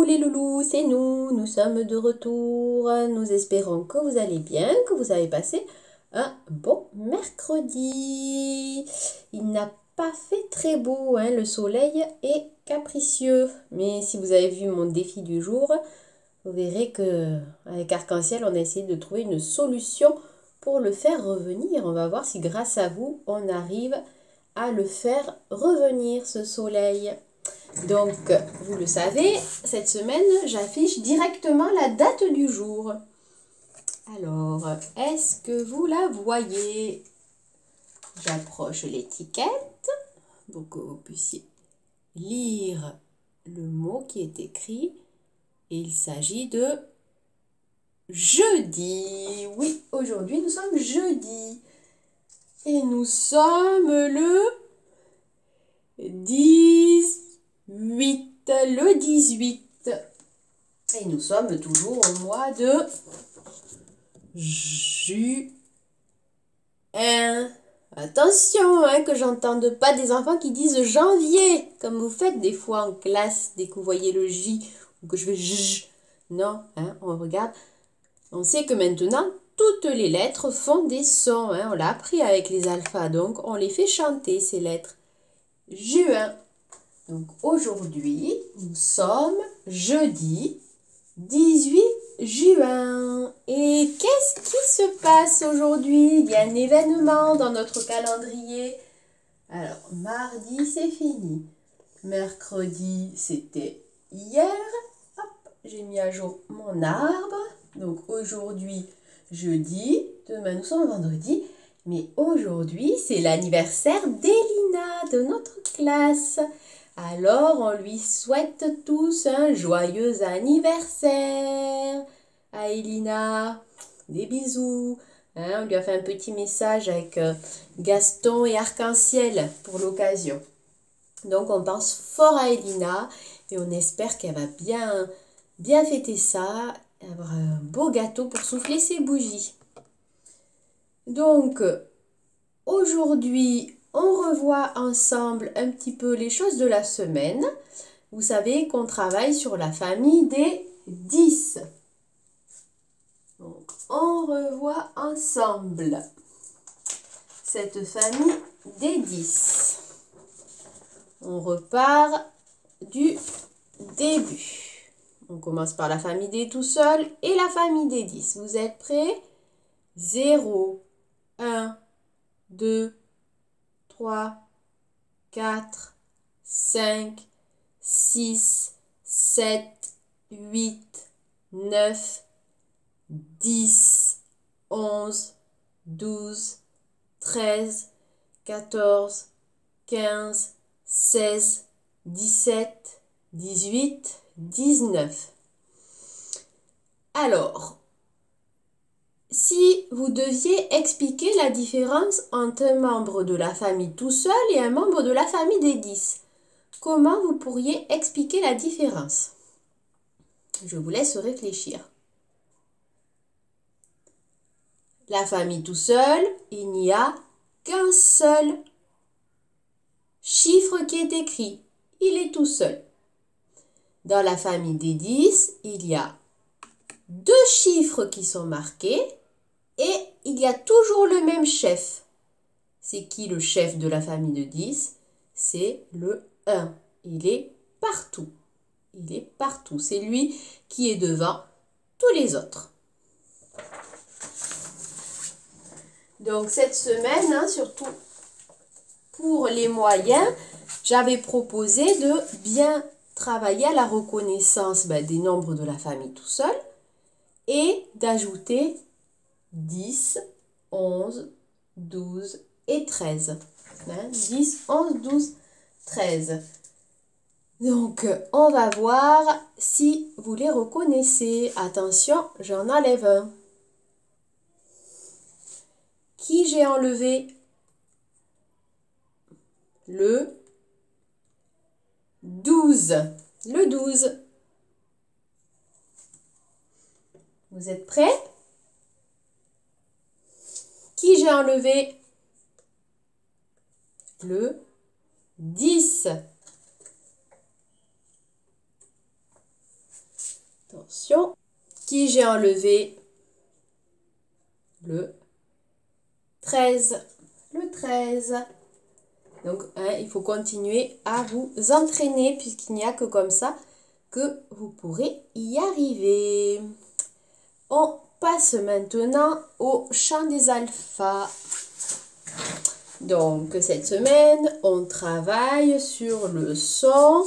Coucou les loulous, c'est nous sommes de retour. Nous espérons que vous allez bien, que vous avez passé un bon mercredi. Il n'a pas fait très beau, hein, le soleil est capricieux. Mais si vous avez vu mon défi du jour, vous verrez que avec Arc-en-Ciel, on a essayé de trouver une solution pour le faire revenir. On va voir si grâce à vous, on arrive à le faire revenir, ce soleil. Donc, vous le savez, cette semaine, j'affiche directement la date du jour. Alors, est-ce que vous la voyez? J'approche l'étiquette pour que vous puissiez lire le mot qui est écrit. Et il s'agit de jeudi. Oui, aujourd'hui, nous sommes jeudi. Et nous sommes le 18. Et nous sommes toujours au mois de juin. Attention, hein, que j'entende pas des enfants qui disent janvier, comme vous faites des fois en classe, dès que vous voyez le J, ou que je fais J. Non, hein, on regarde. On sait que maintenant, toutes les lettres font des sons. Hein, on l'a appris avec les alphas, donc on les fait chanter, ces lettres. Juin. Donc aujourd'hui, nous sommes jeudi 18 juin. Et qu'est-ce qui se passe aujourd'hui? Il y a un événement dans notre calendrier. Alors, mardi, c'est fini. Mercredi, c'était hier. Hop, j'ai mis à jour mon arbre. Donc aujourd'hui, jeudi. Demain, nous sommes vendredi. Mais aujourd'hui, c'est l'anniversaire d'Elina, de notre classe. Alors, on lui souhaite tous un joyeux anniversaire à Elina. Des bisous. Hein, on lui a fait un petit message avec Gaston et Arc-en-Ciel pour l'occasion. Donc, on pense fort à Elina et on espère qu'elle va bien fêter ça, avoir un beau gâteau pour souffler ses bougies. Donc, aujourd'hui, on revoit ensemble un petit peu les choses de la semaine. Vous savez qu'on travaille sur la famille des 10. Donc, on revoit ensemble cette famille des 10. On repart du début. On commence par la famille des tout seuls et la famille des 10. Vous êtes prêts? 0, 1, 2, 3, 4, 5, 6, 7, 8, 9, 10, 11, 12, 13, 14, 15, 16, 17, 18, 19. Alors, si vous deviez expliquer la différence entre un membre de la famille tout seul et un membre de la famille des 10, comment vous pourriez expliquer la différence? Je vous laisse réfléchir. La famille tout seul, il n'y a qu'un seul chiffre qui est écrit. Il est tout seul. Dans la famille des 10, il y a 2 chiffres qui sont marqués et il y a toujours le même chef. C'est qui le chef de la famille de 10? C'est le 1. Il est partout. Il est partout. C'est lui qui est devant tous les autres. Donc cette semaine, hein, surtout pour les moyens, j'avais proposé de bien travailler à la reconnaissance des nombres de la famille tout seul et d'ajouter 10, 11, 12 et 13. Hein, 10, 11, 12, 13. Donc, on va voir si vous les reconnaissez. Attention, j'en enlève un. Qui j'ai enlevé? Le 12. Le 12. Vous êtes prêts? Qui j'ai enlevé? Le 10. Attention. Qui j'ai enlevé? Le 13. Le 13. Donc, hein, il faut continuer à vous entraîner puisqu'il n'y a que comme ça que vous pourrez y arriver. On passe maintenant au chant des alphas. Donc, cette semaine, on travaille sur le son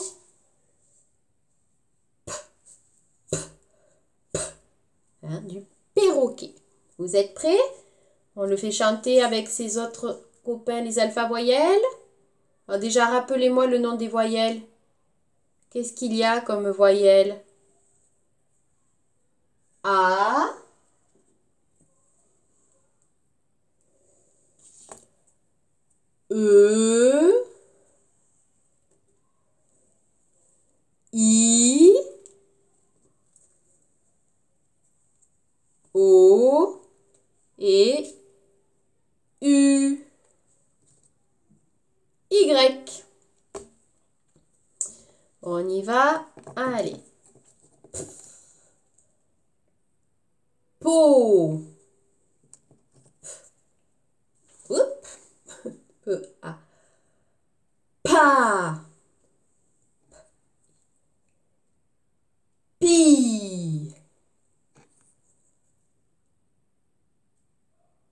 du perroquet. Vous êtes prêts? On le fait chanter avec ses autres copains, les alpha voyelles. Alors déjà, rappelez-moi le nom des voyelles. Qu'est-ce qu'il y a comme voyelles? A, E, I, O et U, Y. On y va. Allez. Po. Oup. P-A. Pa. Pi.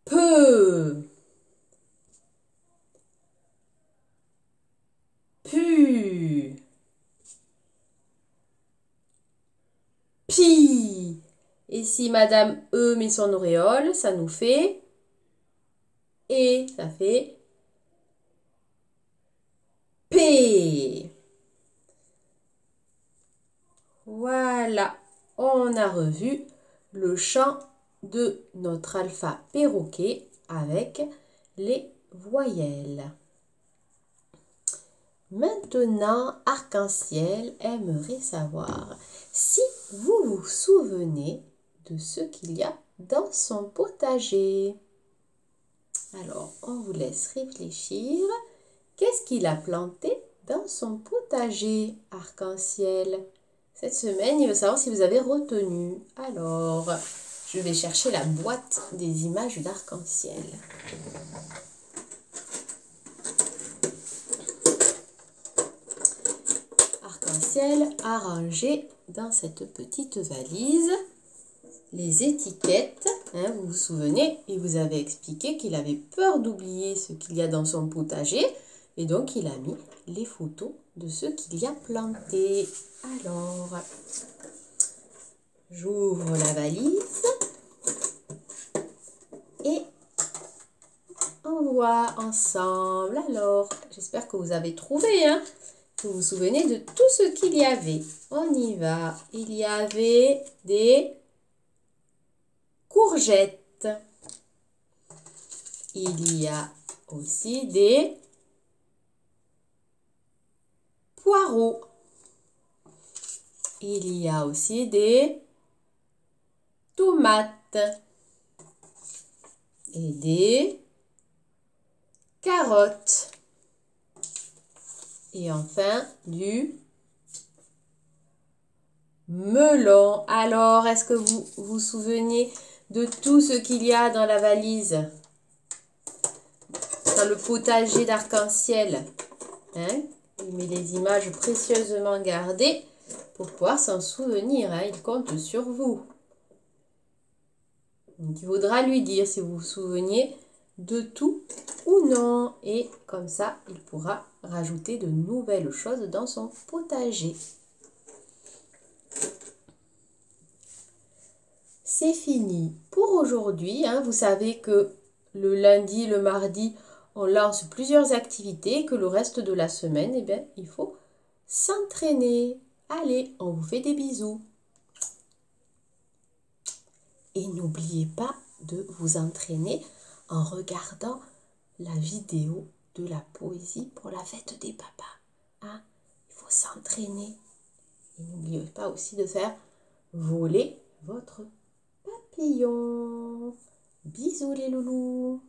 Peu. Pu. Pi. Et si Madame E met son auréole, ça nous fait et, ça fait P. Voilà, on a revu le chant de notre alpha perroquet avec les voyelles. Maintenant, Arc-en-Ciel aimerait savoir si vous vous souvenez de ce qu'il y a dans son potager. Alors, on vous laisse réfléchir. Qu'est-ce qu'il a planté dans son potager, Arc-en-Ciel? Cette semaine, il veut savoir si vous avez retenu. Alors, je vais chercher la boîte des images d'arc-en-ciel. Arc-en-ciel a rangé dans cette petite valise les étiquettes. Hein, vous vous souvenez, il vous avait expliqué qu'il avait peur d'oublier ce qu'il y a dans son potager. Et donc, il a mis les photos de ce qu'il y a planté. Alors, j'ouvre la valise et on voit ensemble. Alors, j'espère que vous avez trouvé, hein, que vous vous souvenez de tout ce qu'il y avait. On y va. Il y avait des courgettes. Il y a aussi des poireaux. Il y a aussi des tomates et des carottes. Et enfin, du melon. Alors, est-ce que vous vous souvenez de tout ce qu'il y a dans la valise? Dans le potager d'arc-en-ciel. Hein? Il met les images précieusement gardées pour pouvoir s'en souvenir. Hein? Il compte sur vous. Donc, il faudra lui dire si vous vous souveniez de tout ou non. Et comme ça, il pourra rajouter de nouvelles choses dans son potager. C'est fini pour aujourd'hui. Hein. Vous savez que le lundi, le mardi, on lance plusieurs activités, que le reste de la semaine, eh bien, il faut s'entraîner. Allez, on vous fait des bisous. Et n'oubliez pas de vous entraîner en regardant la vidéo de la poésie pour la fête des papas. Hein? Il faut s'entraîner. Et n'oubliez pas aussi de faire voler votre papillon. Bisous les loulous.